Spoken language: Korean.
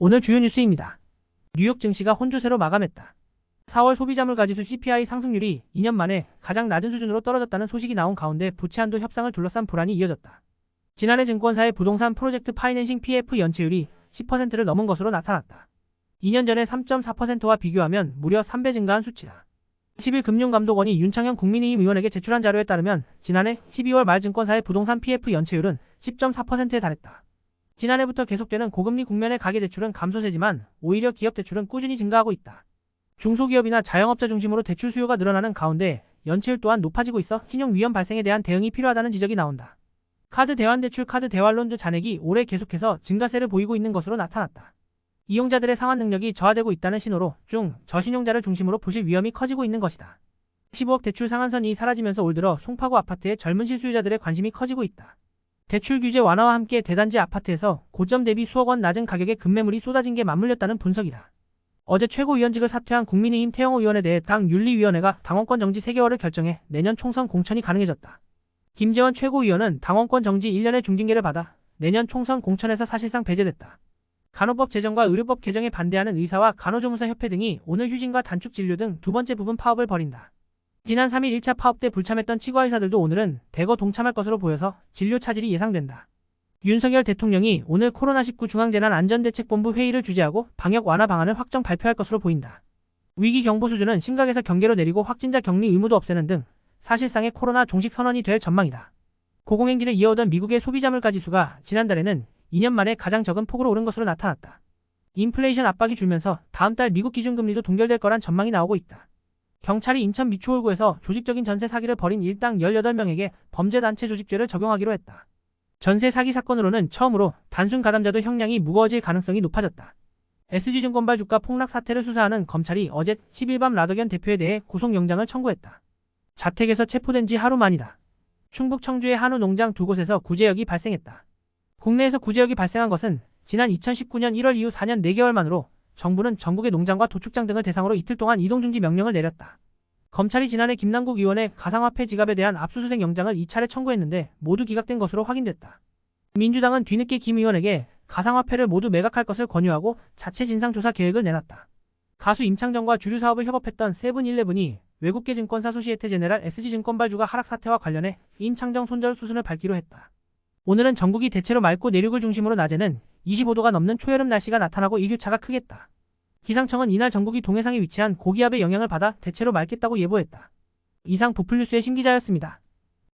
오늘 주요 뉴스입니다. 뉴욕 증시가 혼조세로 마감했다. 4월 소비자물가지수 CPI 상승률이 2년 만에 가장 낮은 수준으로 떨어졌다는 소식이 나온 가운데 부채 한도 협상을 둘러싼 불안이 이어졌다. 지난해 증권사의 부동산 프로젝트 파이낸싱 PF 연체율이 10%를 넘은 것으로 나타났다. 2년 전의 3.4%와 비교하면 무려 3배 증가한 수치다. 10일 금융감독원이 윤창현 국민의힘 의원에게 제출한 자료에 따르면 지난해 12월 말 증권사의 부동산 PF 연체율은 10.4%에 달했다. 지난해부터 계속되는 고금리 국면의 가계대출은 감소세지만 오히려 기업대출은 꾸준히 증가하고 있다. 중소기업이나 자영업자 중심으로 대출 수요가 늘어나는 가운데 연체율 또한 높아지고 있어 신용 위험 발생에 대한 대응이 필요하다는 지적이 나온다. 카드 대환대출, 카드 대환론 등 잔액이 올해 계속해서 증가세를 보이고 있는 것으로 나타났다. 이용자들의 상환 능력이 저하되고 있다는 신호로 중, 저신용자를 중심으로 부실 위험이 커지고 있는 것이다. 15억 대출 상한선이 사라지면서 올 들어 송파구 아파트의 젊은 실수요자들의 관심이 커지고 있다. 대출 규제 완화와 함께 대단지 아파트에서 고점 대비 수억 원 낮은 가격의 급매물이 쏟아진 게 맞물렸다는 분석이다. 어제 최고위원직을 사퇴한 국민의힘 태영호 의원에 대해 당 윤리위원회가 당원권 정지 3개월을 결정해 내년 총선 공천이 가능해졌다. 김재원 최고위원은 당원권 정지 1년의 중징계를 받아 내년 총선 공천에서 사실상 배제됐다. 간호법 제정과 의료법 개정에 반대하는 의사와 간호조무사 협회 등이 오늘 휴진과 단축 진료 등 두 번째 부분 파업을 벌인다. 지난 3일 1차 파업 때 불참했던 치과의사들도 오늘은 대거 동참할 것으로 보여서 진료 차질이 예상된다. 윤석열 대통령이 오늘 코로나19 중앙재난안전대책본부 회의를 주재하고 방역 완화 방안을 확정 발표할 것으로 보인다. 위기 경보 수준은 심각에서 경계로 내리고 확진자 격리 의무도 없애는 등 사실상의 코로나 종식 선언이 될 전망이다. 고공행진을 이어오던 미국의 소비자물가 지수가 지난달에는 2년 만에 가장 적은 폭으로 오른 것으로 나타났다. 인플레이션 압박이 줄면서 다음 달 미국 기준금리도 동결될 거란 전망이 나오고 있다. 경찰이 인천 미추홀구에서 조직적인 전세 사기를 벌인 일당 18명에게 범죄단체 조직죄를 적용하기로 했다. 전세 사기 사건으로는 처음으로 단순 가담자도 형량이 무거워질 가능성이 높아졌다. SG증권발 주가 폭락 사태를 수사하는 검찰이 어제 10일 밤 라더견 대표에 대해 구속영장을 청구했다. 자택에서 체포된 지 하루 만이다. 충북 청주의 한우 농장 두 곳에서 구제역이 발생했다. 국내에서 구제역이 발생한 것은 지난 2019년 1월 이후 4년 4개월 만으로 정부는 전국의 농장과 도축장 등을 대상으로 이틀 동안 이동중지 명령을 내렸다. 검찰이 지난해 김남국 의원의 가상화폐 지갑에 대한 압수수색 영장을 2차례 청구했는데 모두 기각된 것으로 확인됐다. 민주당은 뒤늦게 김 의원에게 가상화폐를 모두 매각할 것을 권유하고 자체 진상조사 계획을 내놨다. 가수 임창정과 주류 사업을 협업했던 세븐일레븐이 외국계 증권사 소시에테제네랄 SG증권발주가 하락 사태와 관련해 임창정 손절 수순을 밟기로 했다. 오늘은 전국이 대체로 맑고 내륙을 중심으로 낮에는 25도가 넘는 초여름 날씨가 나타나고 일교차가 크겠다. 기상청은 이날 전국이 동해상에 위치한 고기압의 영향을 받아 대체로 맑겠다고 예보했다. 이상 부풀뉴스의 심기자였습니다.